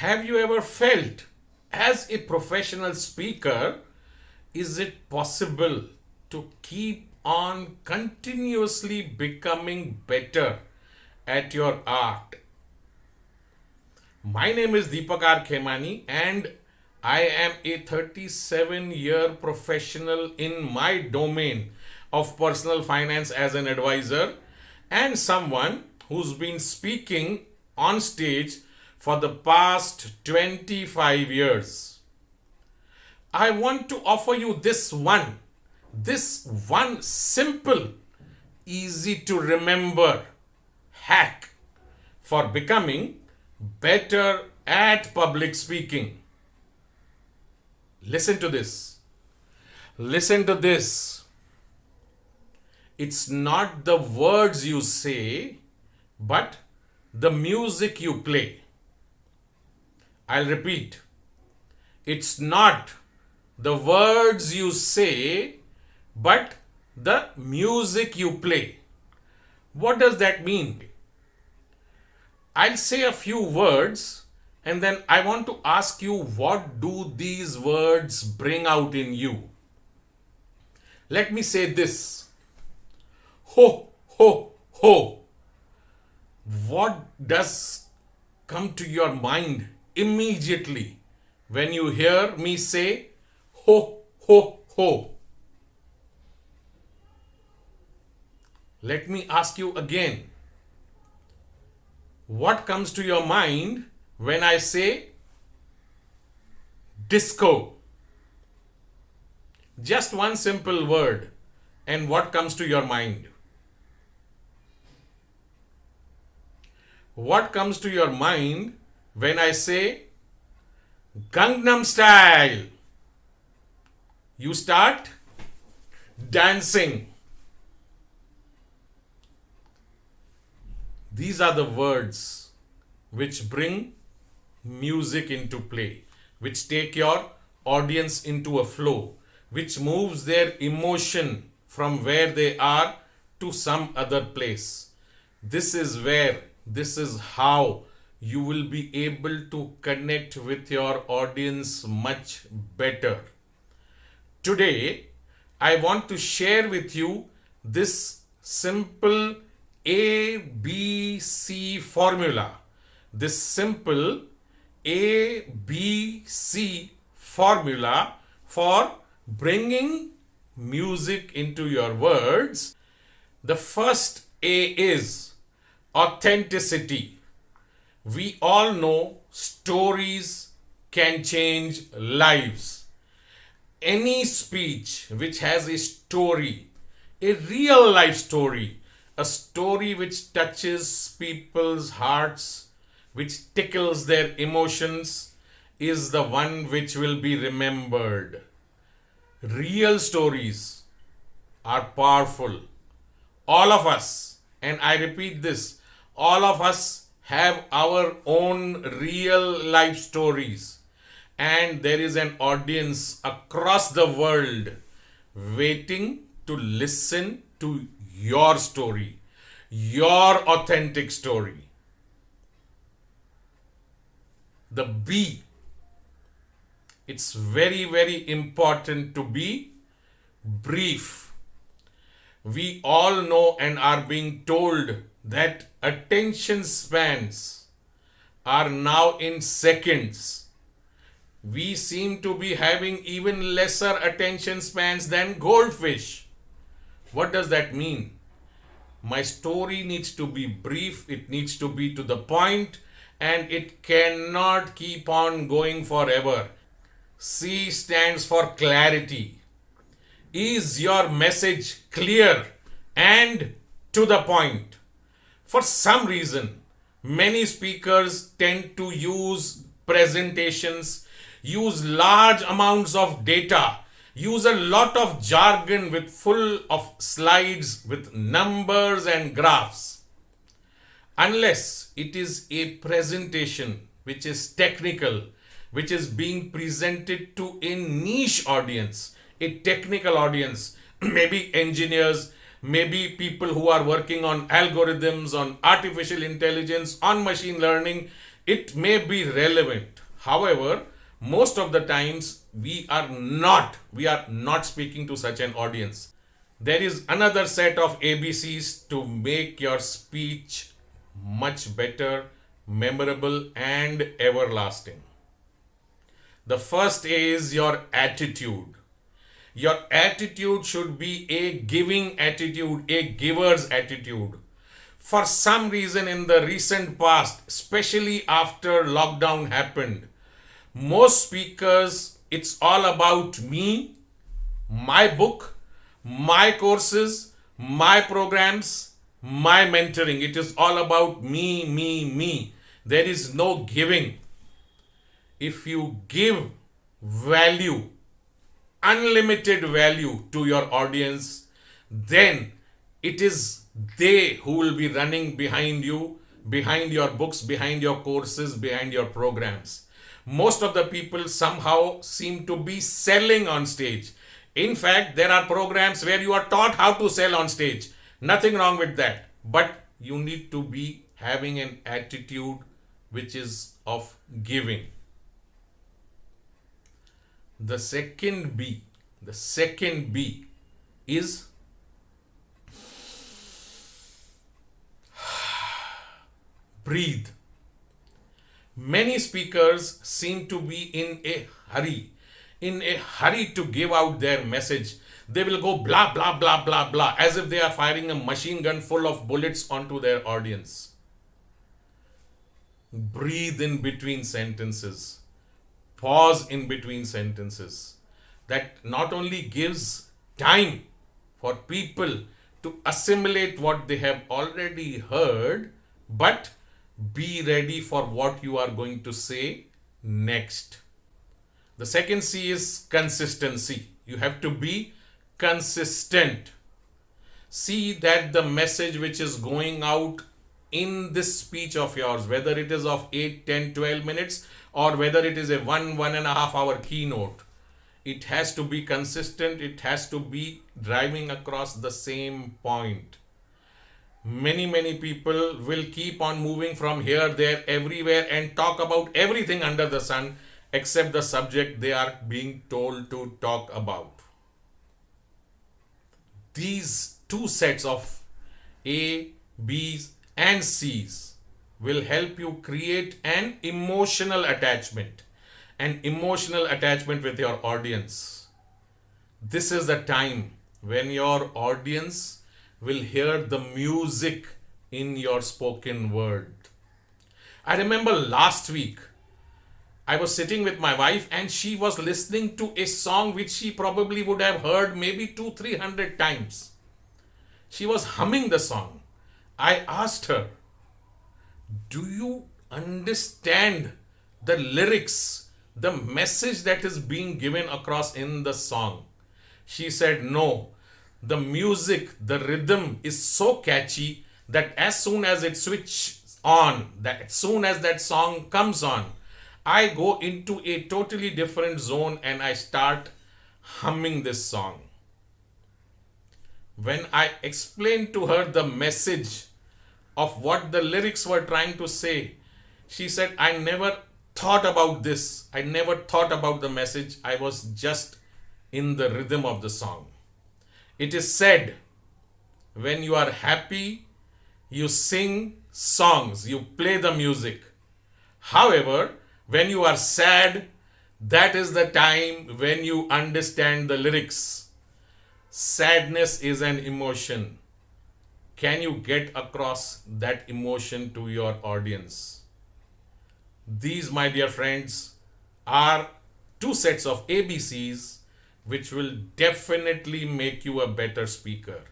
Have you ever felt, as a professional speaker, is it possible to keep on continuously becoming better at your art? My name is Deepak R. Khemani and I am a 37-year professional in my domain of personal finance as an advisor and someone who's been speaking on stage for the past 25 years. I want to offer you this one simple, easy to remember hack for becoming better at public speaking. Listen to this. Listen to this. It's not the words you say, but the music you play. I'll repeat. It's not the words you say, but the music you play. What does that mean? I'll say a few words and then I want to ask you, what do these words bring out in you? Let me say this. Ho, ho, ho. What does come to your mind immediately when you hear me say ho, ho, ho? Let me ask you again. What comes to your mind when I say disco? Just one simple word, and what comes to your mind? What comes to your mind when I say Gangnam Style? You start dancing. These are the words which bring music into play, which take your audience into a flow, which moves their emotion from where they are to some other place. This is how you will be able to connect with your audience much better. Today, I want to share with you this simple ABC formula. This simple ABC formula for bringing music into your words. The first A is authenticity. We all know stories can change lives. Any speech which has a story, a real life story, a story which touches people's hearts, which tickles their emotions, is the one which will be remembered. Real stories are powerful. All of us, and I repeat this, all of us have our own real life stories. And there is an audience across the world waiting to listen to your story, your authentic story. The B, it's very, very important to be brief. We all know and are being told that attention spans are now in seconds. We seem to be having even lesser attention spans than goldfish. What does that mean? My story needs to be brief, it needs to be to the point, and it cannot keep on going forever. C stands for clarity. Is your message clear and to the point? For some reason, many speakers tend to use presentations, use large amounts of data, use a lot of jargon with full of slides with numbers and graphs. Unless it is a presentation which is technical, which is being presented to a niche audience, a technical audience, maybe engineers, maybe people who are working on algorithms, on artificial intelligence, on machine learning, It may be relevant. However, most of the times we are not speaking to such an audience. There is another set of ABCs to make your speech much better, memorable, and everlasting. The first is your attitude. Your attitude should be a giving attitude, a giver's attitude. For some reason, in the recent past, especially after lockdown happened, most speakers, it's all about me, my book, my courses, my programs, my mentoring. It is all about me, me, me. There is no giving. If you give value, unlimited value to your audience, then it is they who will be running behind you, behind your books, behind your courses, behind your programs. Most of the people somehow seem to be selling on stage. In fact, there are programs where you are taught how to sell on stage. Nothing wrong with that. But you need to be having an attitude which is of giving. The second B is breathe. Many speakers seem to be in a hurry to give out their message. They will go blah, blah, blah, blah, blah, as if they are firing a machine gun full of bullets onto their audience. Breathe in between sentences. Pause in between sentences. That not only gives time for people to assimilate what they have already heard, but be ready for what you are going to say next. The second C is consistency. You have to be consistent. See that the message which is going out in this speech of yours, whether it is of 8, 10, 12 minutes or whether it is a 1.5 hour keynote, it has to be consistent. It has to be driving across the same point. Many people will keep on moving from here, there, everywhere and talk about everything under the sun except the subject they are being told to talk about. These two sets of A, B's and C's will help you create an emotional attachment with your audience. This is the time when your audience will hear the music in your spoken word. I remember last week, I was sitting with my wife and she was listening to a song which she probably would have heard maybe 200-300 times. She was humming the song. I asked her, do you understand the lyrics, the message that is being given across in the song? She said, no. The music, the rhythm is so catchy that as soon as it switches on, as soon as that song comes on, I go into a totally different zone and I start humming this song. When I explained to her the message of what the lyrics were trying to say, she said, I never thought about this. I never thought about the message. I was just in the rhythm of the song. It is said, when you are happy, you sing songs, you play the music. However, when you are sad, that is the time when you understand the lyrics. Sadness is an emotion. Can you get across that emotion to your audience? These, my dear friends, are two sets of ABCs which will definitely make you a better speaker.